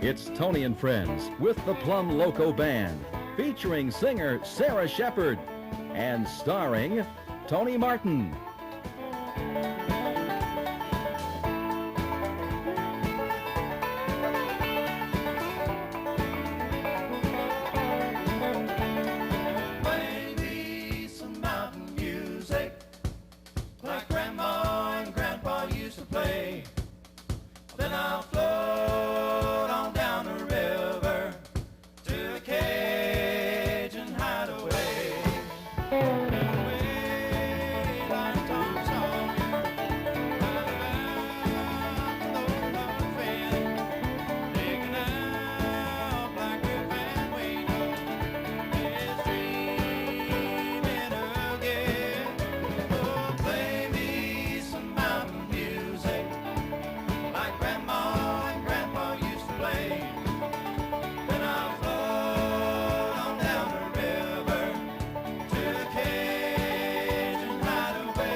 It's Tony and Friends with the Plumb Loco Band, featuring singer Sarah Shepard and starring Tony Martin. Play me some mountain music like Grandma and Grandpa used to play. Then I'll float on down the river to a Cajun hideaway. Away like Tom Sawyer, right around the Loco Bend, taking out Black Rip and Wayno is dreaming again. Oh, play me some mountain music like Grandma and Grandpa used to play. Then I'll float on down the river to the Cajun hideaway.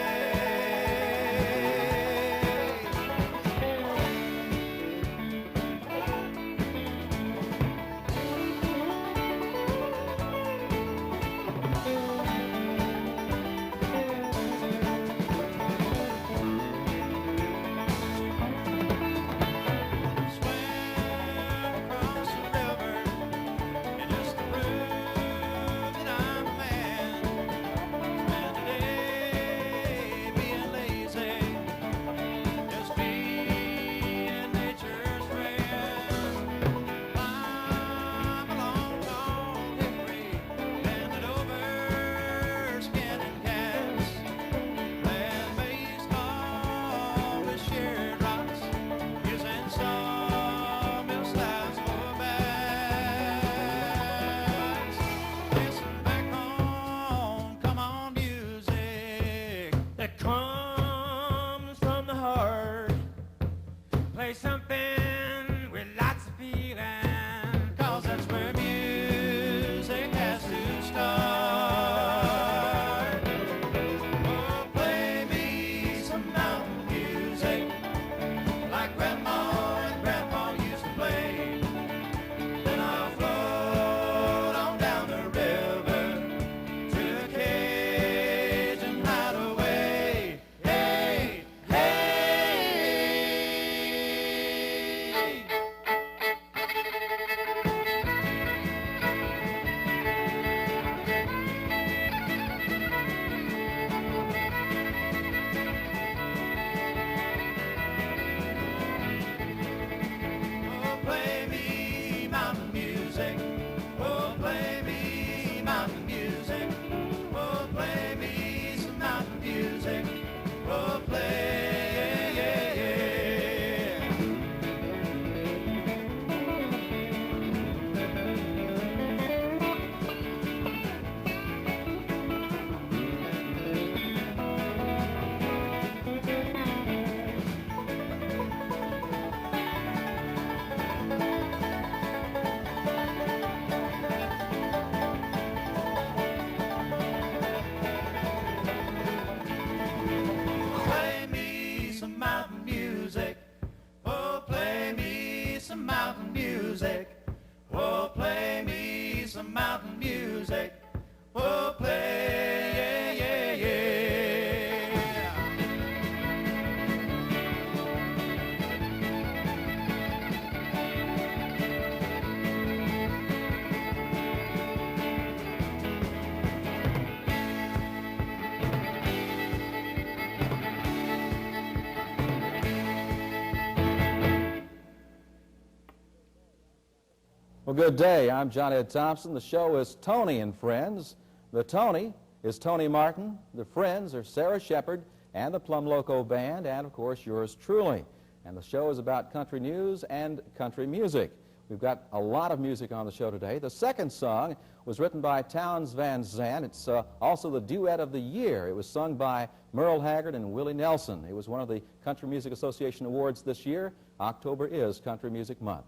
Swam across the river and just to prove that I'm a man. Spent today being lazy, just being nature's friend. I'm a long tall hickory, bending over skinning cats. Land-based all with shared rocks, using sawmill slides for backs. Listen back home, come on, music that comes from the heart. Play something with lots of feeling, 'cause that's where music has to start. Oh, play me some mountain music like Grandma and Grandpa used to play. Then I'll float on down the river to a Cajun hideaway. Hey, hey. Oh, play me mountain music. Oh, play me mountain music. Oh, play me some mountain music. Oh, play. Play me some mountain music. Oh, play me some mountain music. Oh, play me some mountain music. Oh, play, yeah, yeah, yeah. Well, good day. I'm John Edd Thompson. The show is Tony and Friends. The Tony is Tony Martin. The Friends are Sarah Shepard and the Plumb Loco Band, and, of course, yours truly. And the show is about country news and country music. We've got a lot of music on the show today. The second song was written by Townes Van Zandt. It's also the duet of the year. It was sung by Merle Haggard and Willie Nelson. It was one of the Country Music Association awards this year. October is Country Music Month.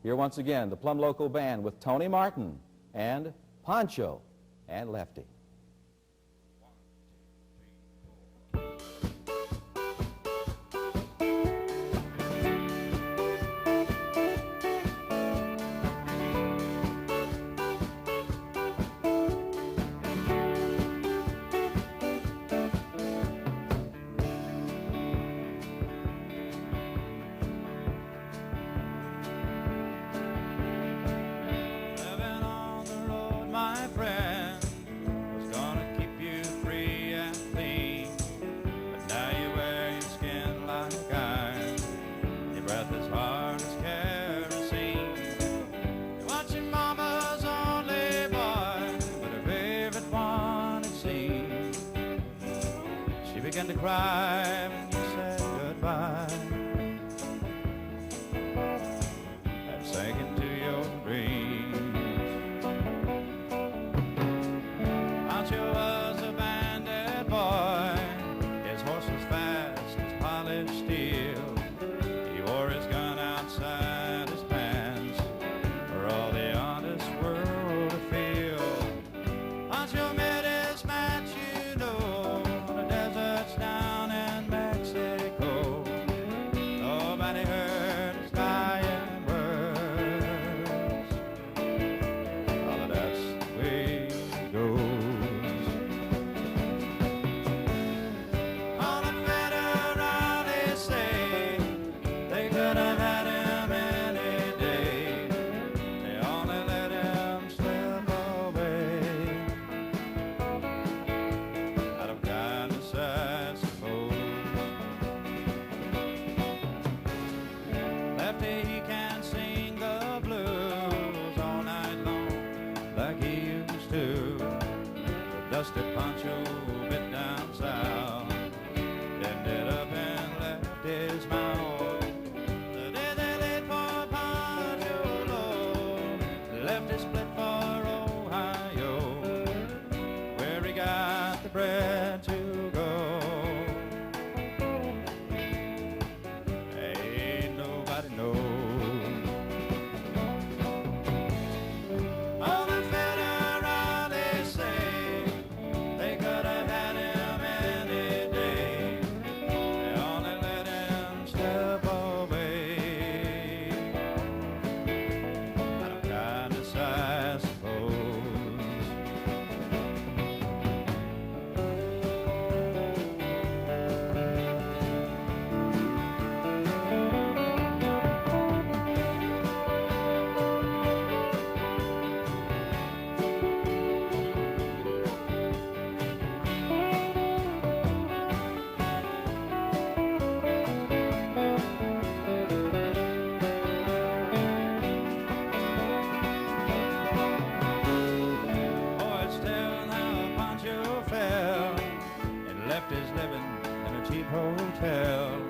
Here once again, the Plumb Loco Band with Tony Martin and Poncho and Lefty. began to cry when you said goodbye and sank into your dreams. Pancho was a bandit boy. His horse was fast as polished steel. He wore his gun outside his pants for all the honest world to feel. Pancho met his match, you know, the deserts down in Mexico. Nobody heard his dying words. Oh, that's the way it goes. All the federales say they could have had him any day. They only let him slip away out of kindness, I suppose. Lefty, he can't sing the blues all night long like he used to. The dusty Pancho bit down south ended up in Lefty's mouth. The day they laid for Pancho low, Lefty split for Ohio, where he got the bread to go. Ain't nobody knows. All the federales say they could have had him any day. They only let him step away out of kindness, I suppose. Boys tell how Pancho fell and left his living in a cheap hotel.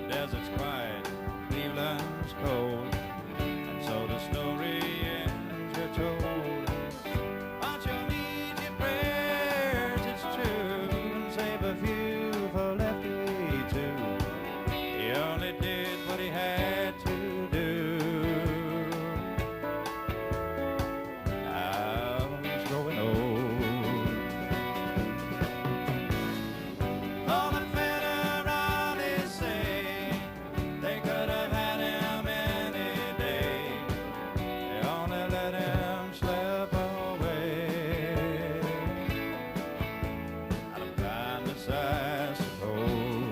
Desert's quiet, Cleveland's cold, and so the story ends, you're told. Pancho needs your prayers, it's true, and save a few for Lefty too. He only did what he had to do. Now he's growing old. All the federales say they could have had him any day. They only let him slip away out of kindness, I suppose.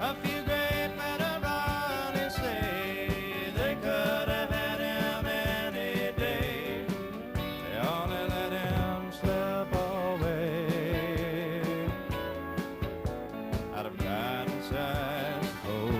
A few great federales say they could have had him any day. They only let him slip away out of kindness, I suppose.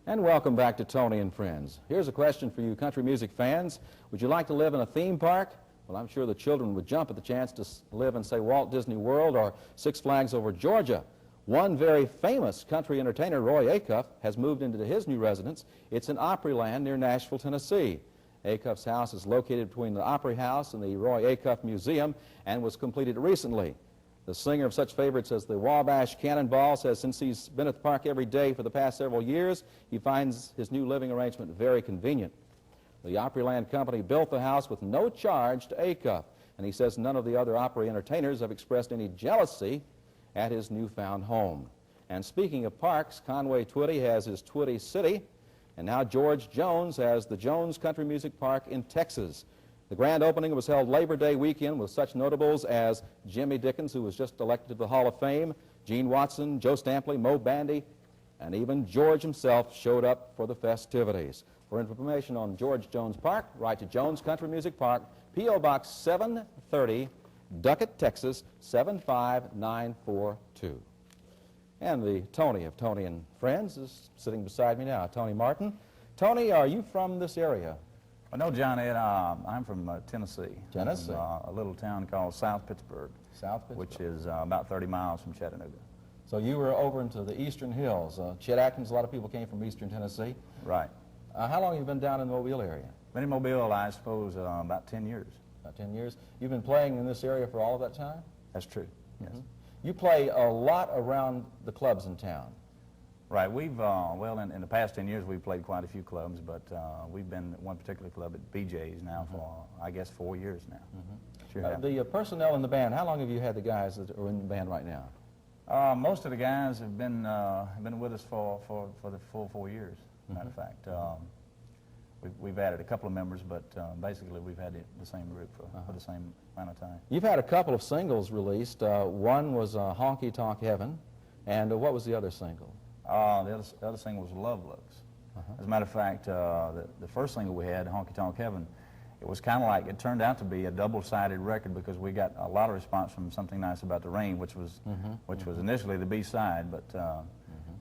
And welcome back to Tony and Friends. Here's a question for you country music fans. Would you like to live in a theme park? Well, I'm sure the children would jump at the chance to live in, say, Walt Disney World or Six Flags Over Georgia. One very famous country entertainer, Roy Acuff, has moved into his new residence. It's in Opryland near Nashville, Tennessee. Acuff's house is located between the Opry House and the Roy Acuff Museum and was completed recently. The singer of such favorites as the Wabash Cannonball says since he's been at the park every day for the past several years, he finds his new living arrangement very convenient. The Opryland Company built the house with no charge to Acuff, and he says none of the other Opry entertainers have expressed any jealousy at his newfound home. And speaking of parks, Conway Twitty has his Twitty City, and now George Jones has the Jones Country Music Park in Texas. The grand opening was held Labor Day weekend with such notables as Jimmy Dickens, who was just elected to the Hall of Fame, Gene Watson, Joe Stampley, Mo Bandy, and even George himself showed up for the festivities. For information on George Jones Park, write to Jones Country Music Park, P.O. Box 730, Duckett, Texas, 75942. And the Tony of Tony and Friends is sitting beside me now, Tony Martin. Tony, are you from this area? Well, no, John Ed, I'm from Tennessee. Tennessee. From, a little town called South Pittsburgh. South Pittsburgh. Which is about 30 miles from Chattanooga. So you were over into the eastern hills. Chet Atkins, a lot of people came from eastern Tennessee. Right. How long have you been down in the Mobile area? Been in Mobile, I suppose, about 10 years. About 10 years. You've been playing in this area for all of that time? That's true, yes. You play a lot around the clubs in town. Right. We've, well, in the past 10 years, we've played quite a few clubs, but we've been at one particular club at BJ's now for, I guess, 4 years now. Sure have. The personnel in the band, how long have you had the guys that are in the band right now? Most of the guys have been with us for the full 4 years, matter of fact. We've added a couple of members, but basically we've had the same group for the same amount of time. You've had a couple of singles released. One was Honky Tonk Heaven, and what was the other single? The other single was Love Looks. As a matter of fact, the first single we had, Honky Tonk Heaven, it was kind of like, it turned out to be a double-sided record because we got a lot of response from Something Nice About the Rain, which was initially the B-side, but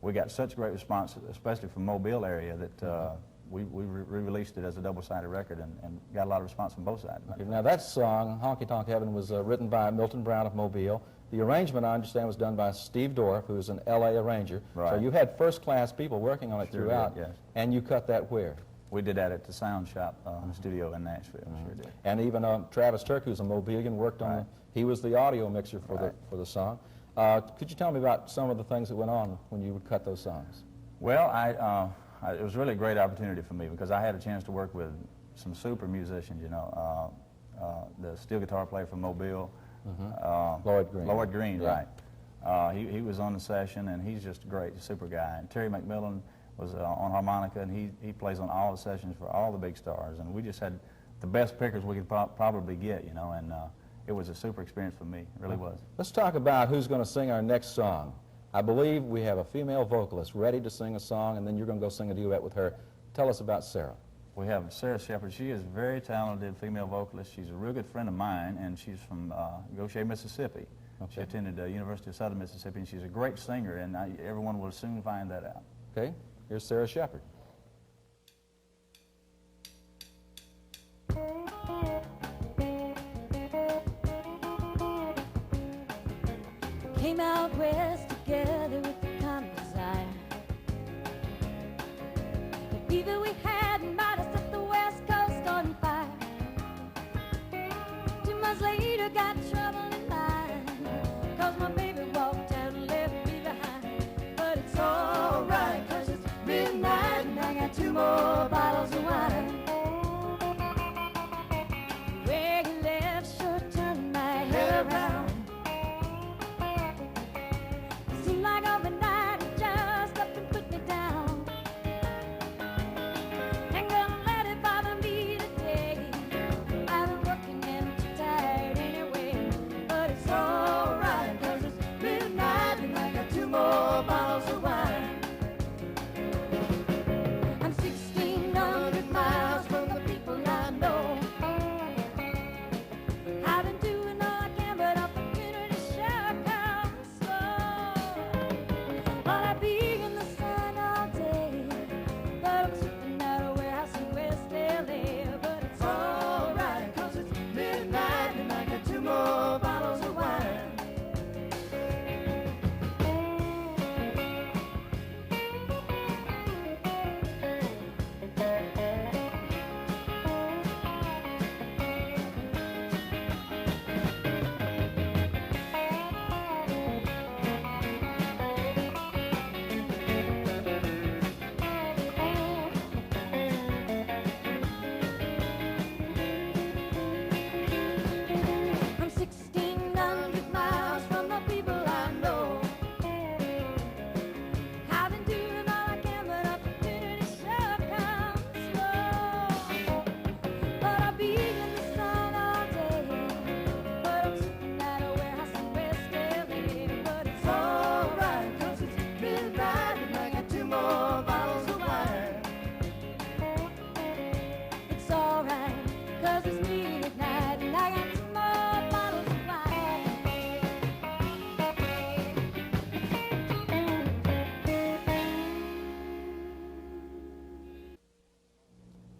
we got such great response, especially from Mobile area, that we re-released it as a double-sided record and got a lot of response from both sides. Okay, now that song, Honky Tonk Heaven, was written by Milton Brown of Mobile. The arrangement, I understand, was done by Steve Dorff, who's an L.A. arranger. Right. So you had first-class people working on it throughout, yes. And you cut that where? We did that at the Sound Shop studio in Nashville, sure did. And even Travis Turk, who's a Mobilian, worked on he was the audio mixer for the song. Could you tell me about some of the things that went on when you would cut those songs? Well, it was really a great opportunity for me because I had a chance to work with some super musicians, you know. The steel guitar player from Mobile, Lloyd Green. Lloyd Green, Yeah. right. He was on the session, and he's just a great, super guy. And Terry McMillan was on harmonica, and he plays on all the sessions for all the big stars. And we just had the best pickers we could probably get, you know, and it was a super experience for me. It really was. Let's talk about who's going to sing our next song. I believe we have a female vocalist ready to sing a song, and then you're going to go sing a duet with her. Tell us about Sarah. We have Sarah Shepard. She is a very talented female vocalist. She's a real good friend of mine, and she's from Goshen, Mississippi. Okay. She attended the University of Southern Mississippi, and she's a great singer, and everyone will soon find that out. Okay, here's Sarah Shepard. Came out west together with the common desire. The fever we had might have set the west coast on fire. 2 months later got trouble in mind, 'cause my baby walked out and left me behind. But it's alright, 'cause it's midnight and I got 2 more bottles of wine. Where you left sure turned my head around. Seemed like overnight it just up and put me down. Ain't gonna let it bother me today. I've been working and too tired anyway. But it's alright, 'cause it's midnight and I got 2 more bottles of wine. I'm 16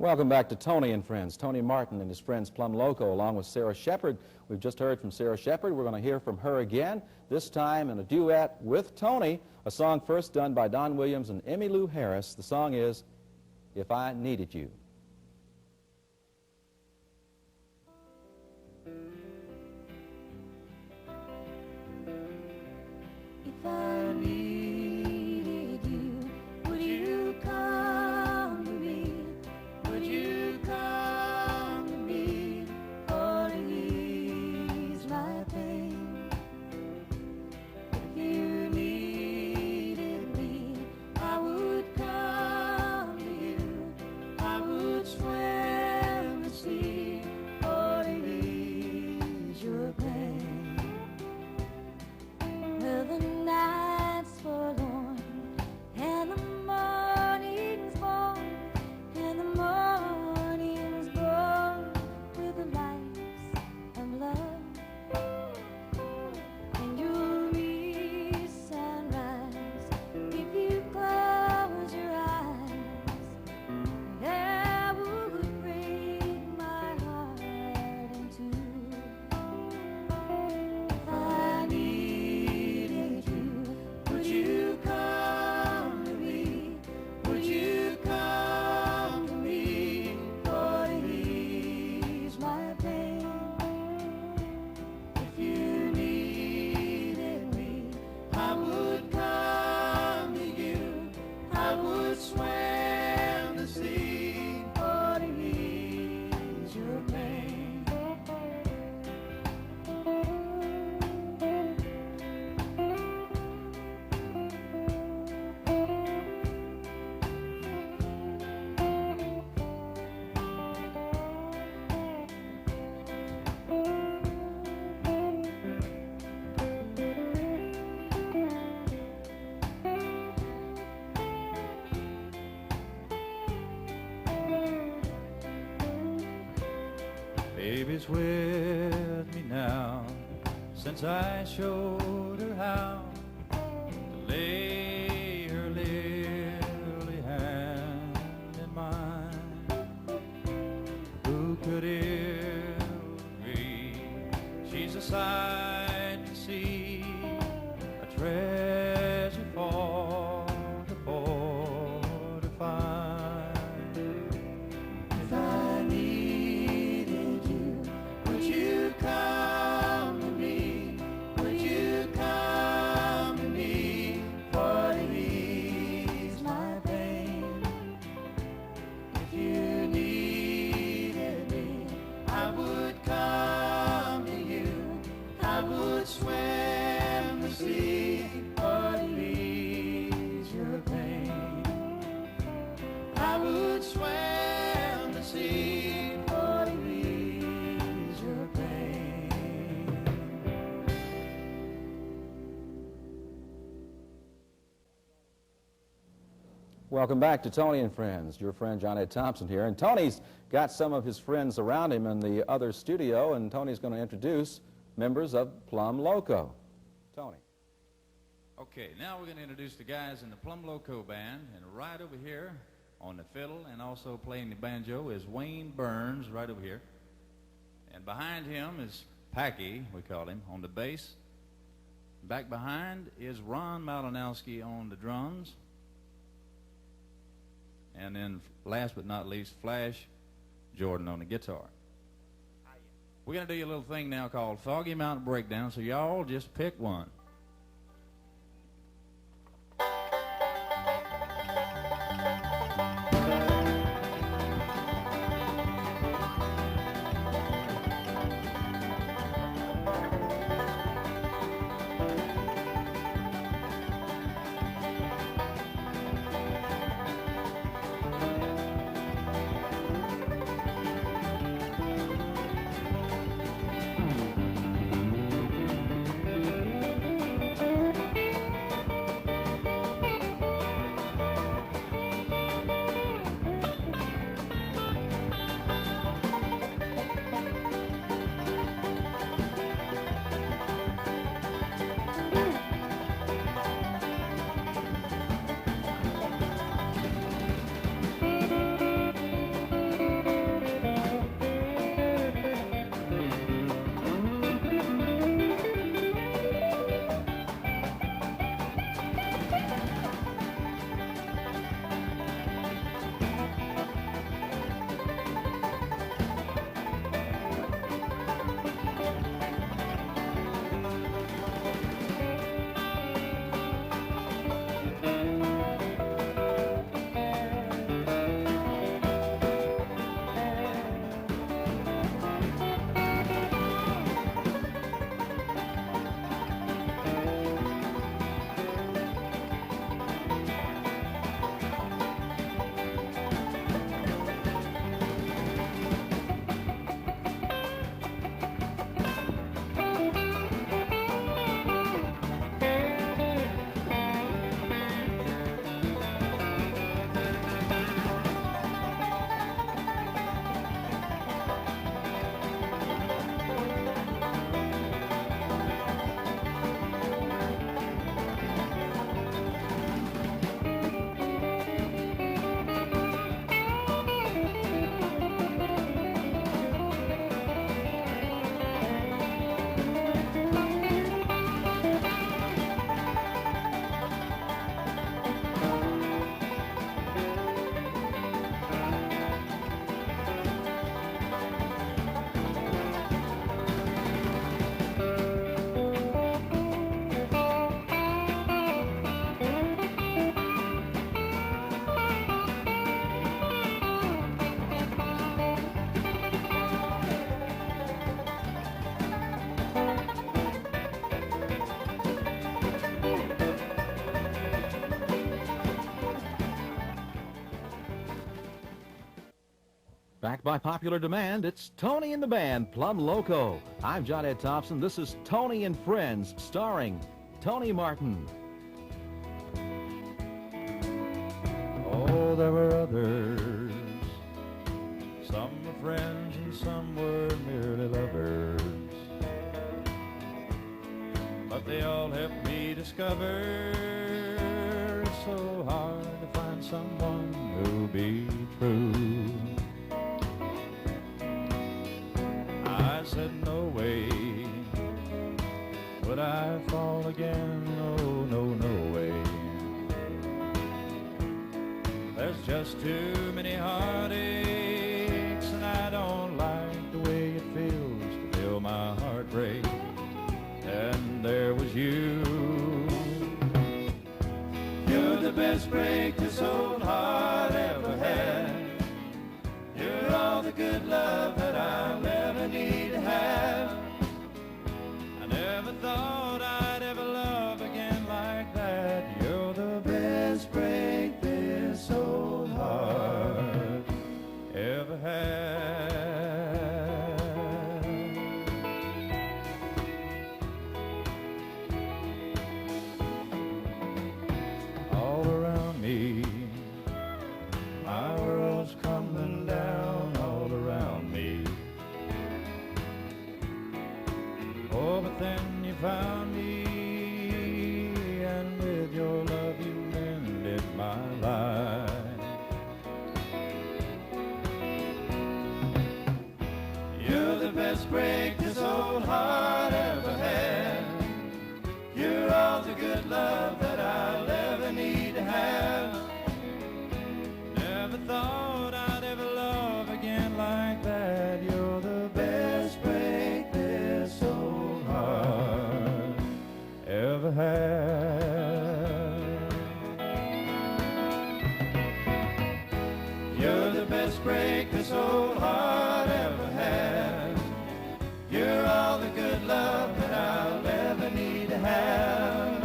Welcome back to Tony and Friends. Tony Martin and his friends Plumb Loco, along with Sarah Shepard. We've just heard from Sarah Shepard. We're going to hear from her again, this time in a duet with Tony, a song first done by Don Williams and Emmylou Harris. The song is If I Needed You. If I needed you, would you come to me? Would you come to me for to ease my pain? If you needed me, I would come to you. I would swim the sea for to ease your pain. Well, the night's forlorn and the morning's born, and the morning's born with the lights of love. And you'll reach sunrise if you close your eyes. That would break my heart in two. If I needed you, would you come to me? Would you come to me for to ease my pain? If you needed me, I would come to you. I would swim the sea for to ease your pain. Baby's with me now, since I showed her how to lay her lily hand in mine. Who could ill agree? She's a sight to see, a treasure for the poor to find. If I needed you, would you come to me? Would you come to me for to ease my pain? If you needed me, I would come to you. I would swim the sea for to ease your pain. I would swim the sea for to ease your pain. Welcome back to Tony and Friends. Your friend John Edd Thompson here. And Tony's got some of his friends around him in the other studio, and Tony's going to introduce members of Plumb Loco. Tony. Okay, now we're going to introduce the guys in the Plumb Loco band, and right over here on the fiddle and also playing the banjo is Wayne Burns, right over here. And behind him is Packy, we call him, on the bass. Back behind is Ron Malinowski on the drums. And then last but not least, Flash Jordan on the guitar. We're going to do you a little thing now called Foggy Mountain Breakdown, so y'all just pick one. Backed by popular demand, it's Tony and the Band, Plumb Loco. I'm John Edd Thompson. This is Tony and Friends, starring Tony Martin. Oh, there were others. Some were friends and some were merely lovers. But they all helped me discover it's so hard to find someone who'll be true. I said no way would I fall again, no, no, no way. There's just too many heartaches, and I don't like the way it feels to feel my heart break. And there was you. You're the best break this old heart ever had. You're all the good love that I'll ever need to have. I never thought I'd ever love again like that. You're the best break this old heart ever had. All around me, my world's crumbling down all around me. Oh, but then you found me, and with your love you mended my life. You're the best break this old heart ever had. You're all the good love that I'll ever need to have. Never thought I'd ever love again like that. You're the best break this old heart ever had. You're the best break this old heart ever had. You're all the good love that I'll ever need to have.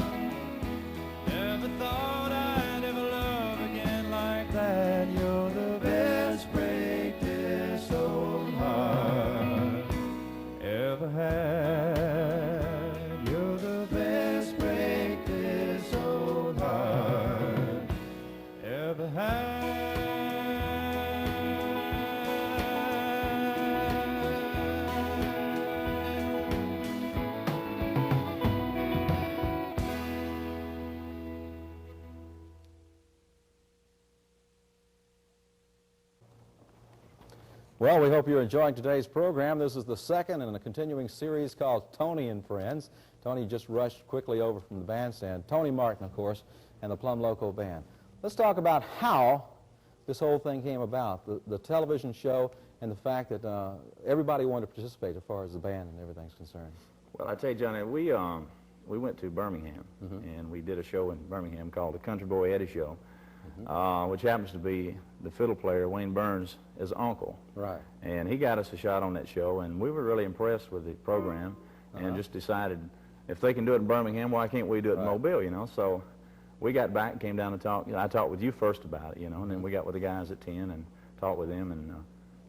Never thought I'd ever love again like that. You're the best break this old heart ever had. You're the best break this old heart ever had. Well, we hope you're enjoying today's program. This is the second in a continuing series called Tony and Friends. Tony just rushed quickly over from the bandstand. Tony Martin, of course, and the Plumb Loco Band. Let's talk about how this whole thing came about, the television show and the fact that everybody wanted to participate as far as the band and everything's concerned. Well, I tell you, Johnny, we went to Birmingham, and we did a show in Birmingham called the Country Boy Eddie Show, which happens to be the fiddle player, Wayne Burns' his uncle. Right. And he got us a shot on that show, and we were really impressed with the program and just decided, if they can do it in Birmingham, why can't we do it in Mobile, you know? So we got back, came down to talk. You know, I talked with you first about it, you know, and then we got with the guys at 10 and talked with them, and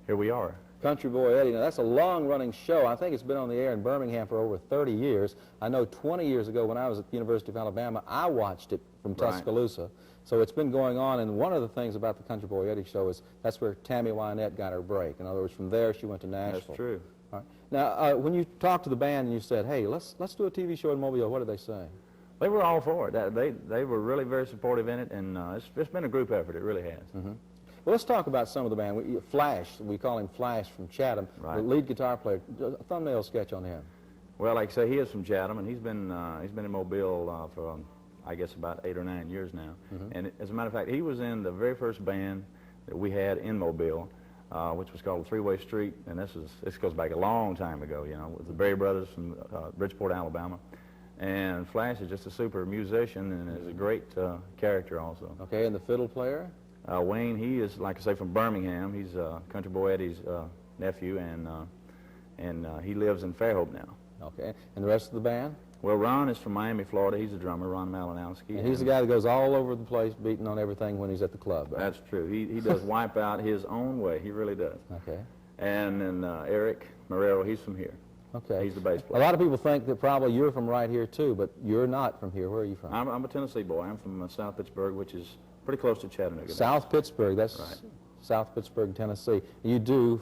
here we are. Country Boy Eddie. Now, that's a long-running show. I think it's been on the air in Birmingham for over 30 years. I know 20 years ago when I was at the University of Alabama, I watched it from Tuscaloosa. So it's been going on, and one of the things about the Country Boy Eddie show is that's where Tammy Wynette got her break. In other words, from there she went to Nashville. That's true. All right. Now, when you talked to the band and you said, hey, let's do a TV show in Mobile, what did they say? They were all for it. They were really very supportive in it, and it's been a group effort. It really has. Well, let's talk about some of the band. Flash, we call him Flash from Chatham, the lead guitar player. A thumbnail sketch on him. Well, like I say, he is from Chatham, and he's been in Mobile for I guess about 8 or 9 years now. And as a matter of fact, he was in the very first band that we had in Mobile, which was called Three-Way Street, and this goes back a long time ago, you know, with the Berry Brothers from Bridgeport, Alabama. And Flash is just a super musician and is a great character also. Okay, and the fiddle player? Wayne, he is, like I say, from Birmingham. He's Country Boy Eddie's nephew, and he lives in Fairhope now. Okay, and the rest of the band? Well, Ron is from Miami, Florida. He's a drummer, Ron Malinowski. And he's the guy that goes all over the place beating on everything when he's at the club, right? That's true. He does wipe out his own way. He really does. Okay. And then Eric Marrero, he's from here. Okay. He's the bass A player. lot of people think that probably you're from right here, too, but you're not from here. Where are you from? I'm a Tennessee boy. I'm from South Pittsburgh, which is pretty close to Chattanooga. South Pittsburgh. That's Right. South Pittsburgh, Tennessee. You do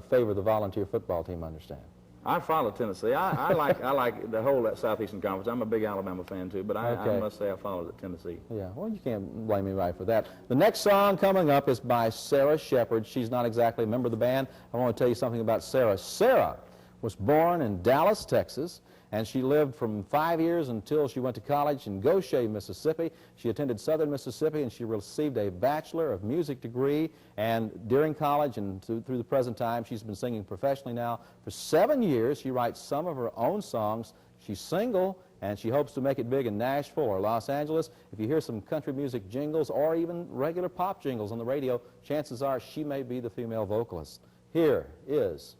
favor the volunteer football team, I understand. I follow Tennessee. I like the whole Southeastern Conference. I'm a big Alabama fan too, but I Okay. must say I follow Tennessee. Yeah, well, you can't blame me right for that. The next song coming up is by Sarah Shepard. She's not exactly a member of the band. I want to tell you something about Sarah. Sarah was born in Dallas, Texas, and she lived from 5 years until she went to college in Goshen, Mississippi. She attended Southern Mississippi, and she received a Bachelor of Music degree. And during college and through the present time, she's been singing professionally now for 7 years. She writes some of her own songs. She's single, and she hopes to make it big in Nashville or Los Angeles. If you hear some country music jingles or even regular pop jingles on the radio, chances are she may be the female vocalist. Here is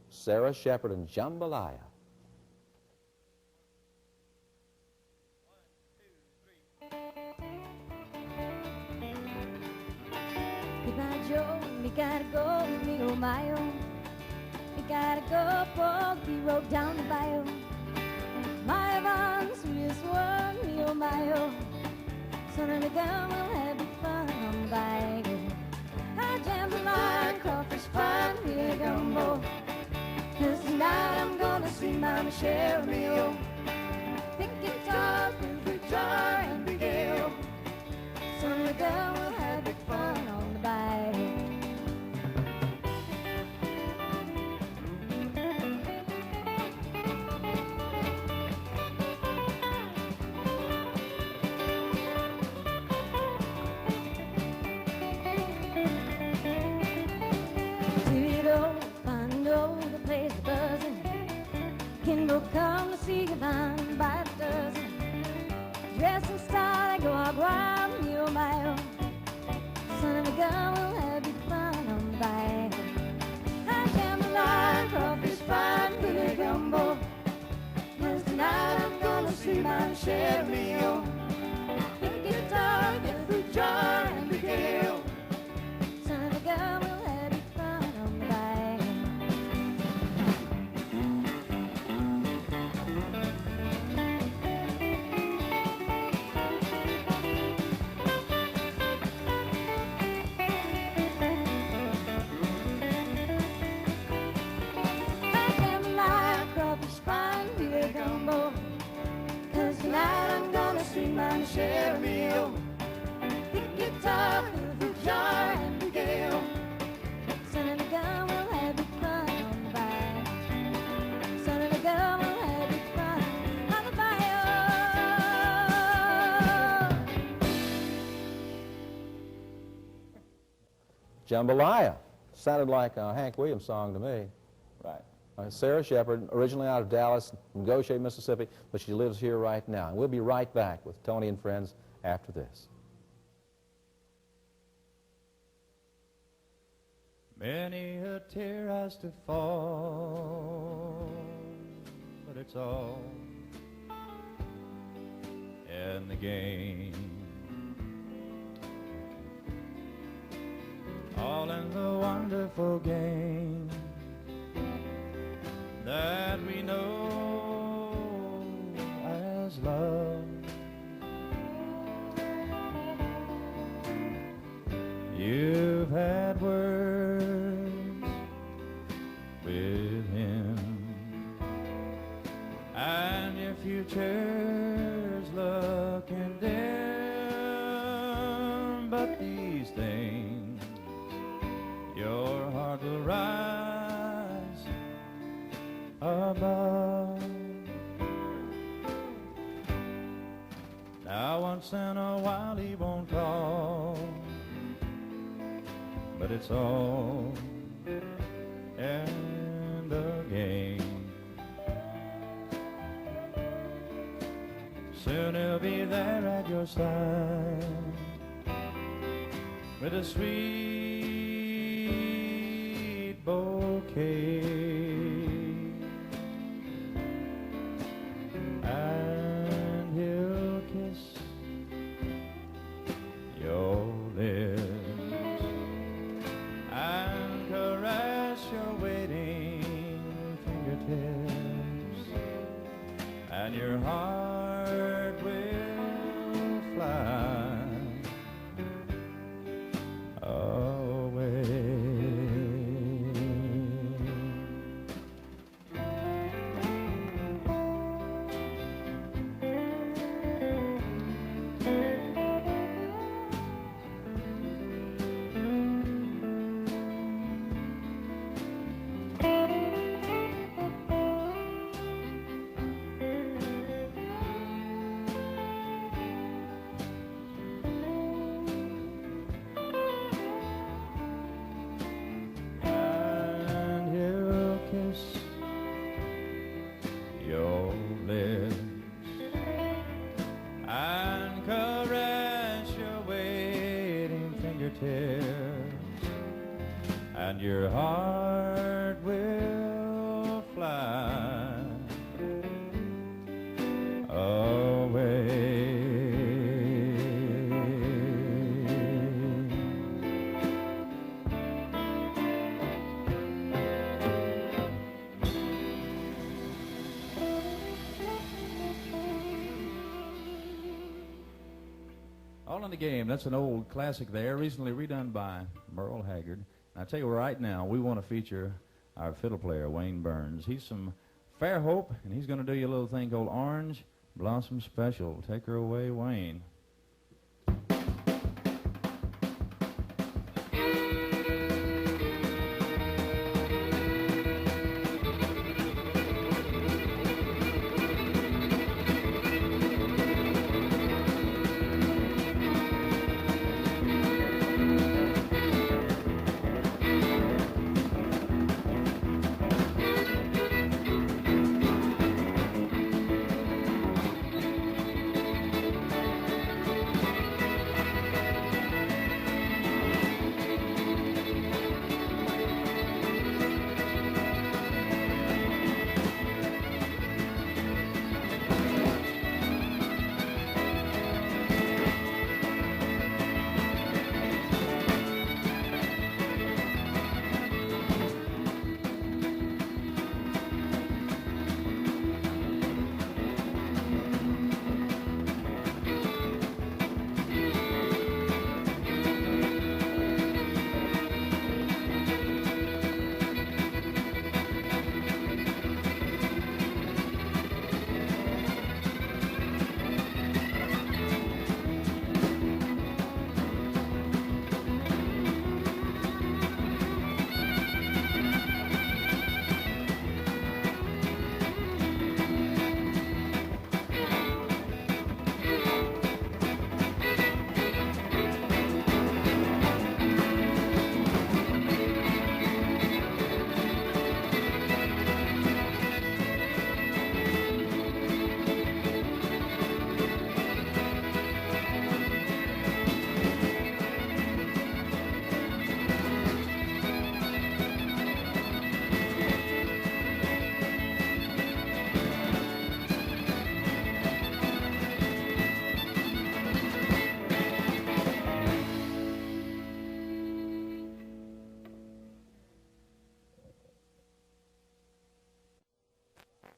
Sarah Shepard and Jambalaya. Goodbye, Joe, me gotta go, me oh my oh. Me gotta go, for the road down the bayou. My Yvonne, sweetest one, me oh my oh. Son of a gun, we'll have big fun on the bayou. I jam the line, crawfish fine, me a gumbo. 'Cause tonight I'm gonna see Mama share me oh. Big guitar, big jar, and big ale. Son of a gun, we'll have big fun on the bayou. The place is buzzing. Kimbo come to see Yvonne by the dozen. Dress in style, I go out wild, me oh my oh. Son of a gun, we'll have big fun on the bayou. I jam the line, crawfish fine, Billy Gumbo. 'Cause tonight I'm gonna see my share meal. Big guitar, get a fruit jar, and big ale. Son of a gun, we'll have big fun on the bayou. Share meal, big guitar, fruit jar, and big ale. Son of a gun, we'll have big fun on the bayou. Son of a gun, we'll have big fun on the bayou. Jambalaya. Sounded like a Hank Williams song to me. Right. Sarah Shepard, originally out of Dallas, from Goshen, Mississippi, but she lives here right now. And we'll be right back with Tony and friends after this. Many a tear has to fall, but it's all in the game. All in the wonderful game that we know as love. You've had words with him, and your future's looking dim, but these things your heart will rise above. Now once in a while he won't call, but it's all in the game. Soon he'll be there at your side with a sweet bouquet and your heart will fly away. All in the Game, that's an old classic there, recently redone by Merle Haggard. And I tell you right now, we want to feature our fiddle player, Wayne Burns. He's from Fairhope, and he's going to do you a little thing called Orange Blossom Special. Take her away, Wayne.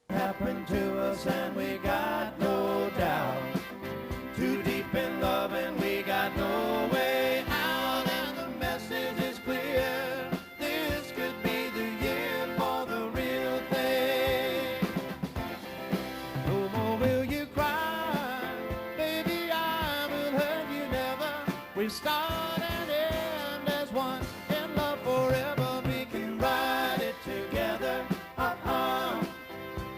Happened to us and we got no doubt. Too deep in love and we got no way out. And the message is clear. This could be the year for the real thing. No more will you cry, baby, I will hurt you never. We start and end as one in love forever. We can ride it together.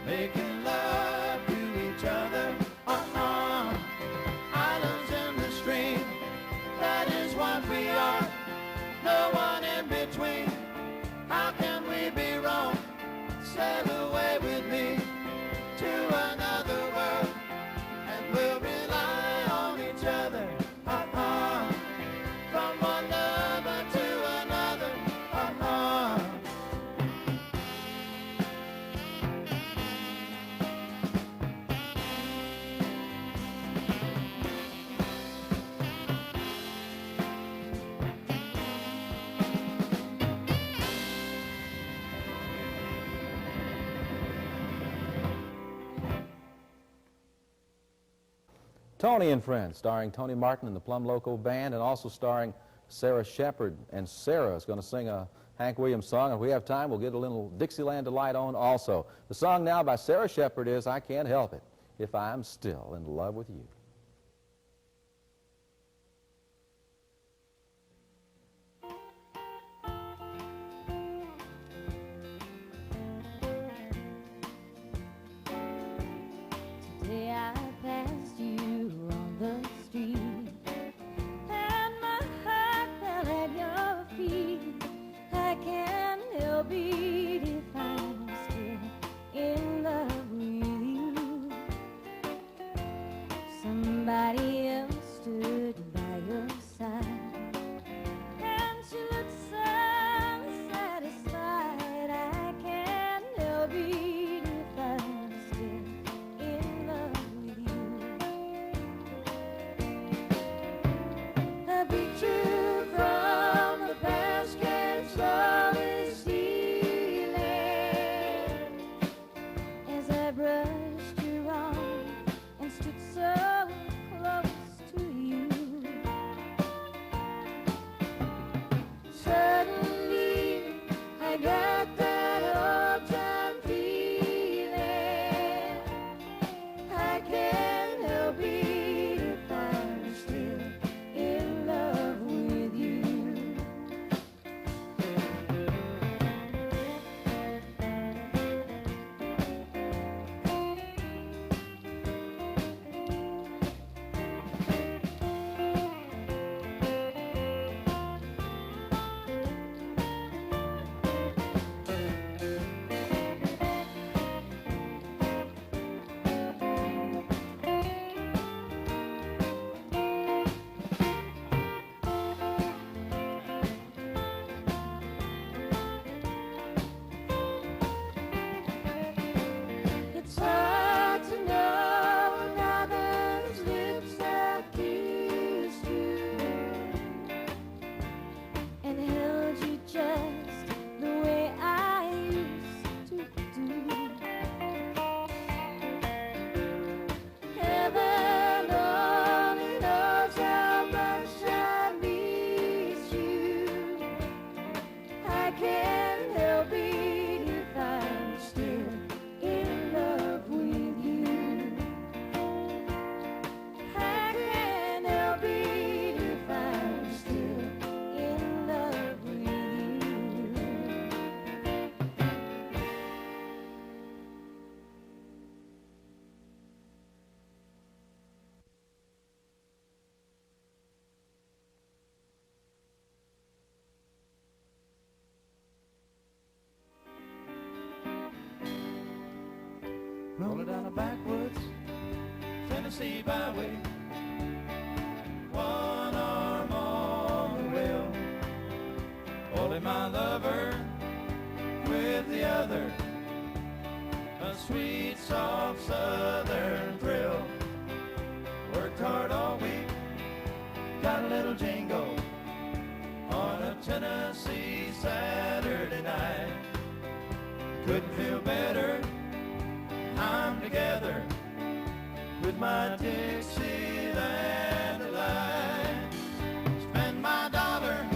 Making love to each other, islands in the stream, that is what we are, no one in between. How can we be wrong? Sail away with me to another world, and we'll rely on each other, from one lover to another, Tony and Friends, starring Tony Martin and the Plumb Loco Band, and also starring Sarah Shepard. And Sarah is going to sing a Hank Williams song. If we have time, we'll get a little Dixieland Delight on also. The song now by Sarah Shepard is I Can't Help It If I'm Still in Love with You. Today I passed you on the street, and my heart fell at your feet. I can't help it if I'm still in love with you. Some rolling down a backwoods Tennessee byway. One arm on the wheel, holding my lover with the other. A sweet, soft southern thrill. Worked hard all week, got a little jingle on a Tennessee Saturday night. Couldn't feel better, I'm together with my Dixieland delight. Spend my dollar,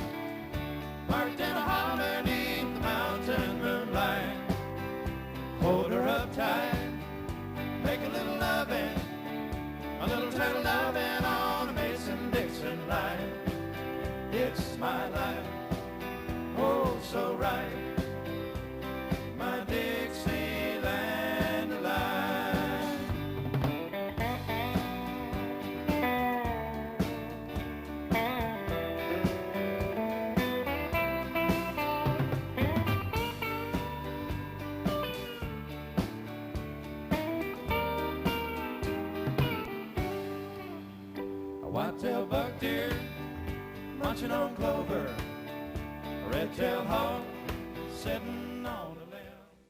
parked in a holler neath the mountain moonlight. Hold her up tight, make a little loving, a little turtle loving on a Mason-Dixon line. It's my life, oh so right, my Dixieland delight. A white-tailed buck deer munching on clover, a red-tailed hawk sitting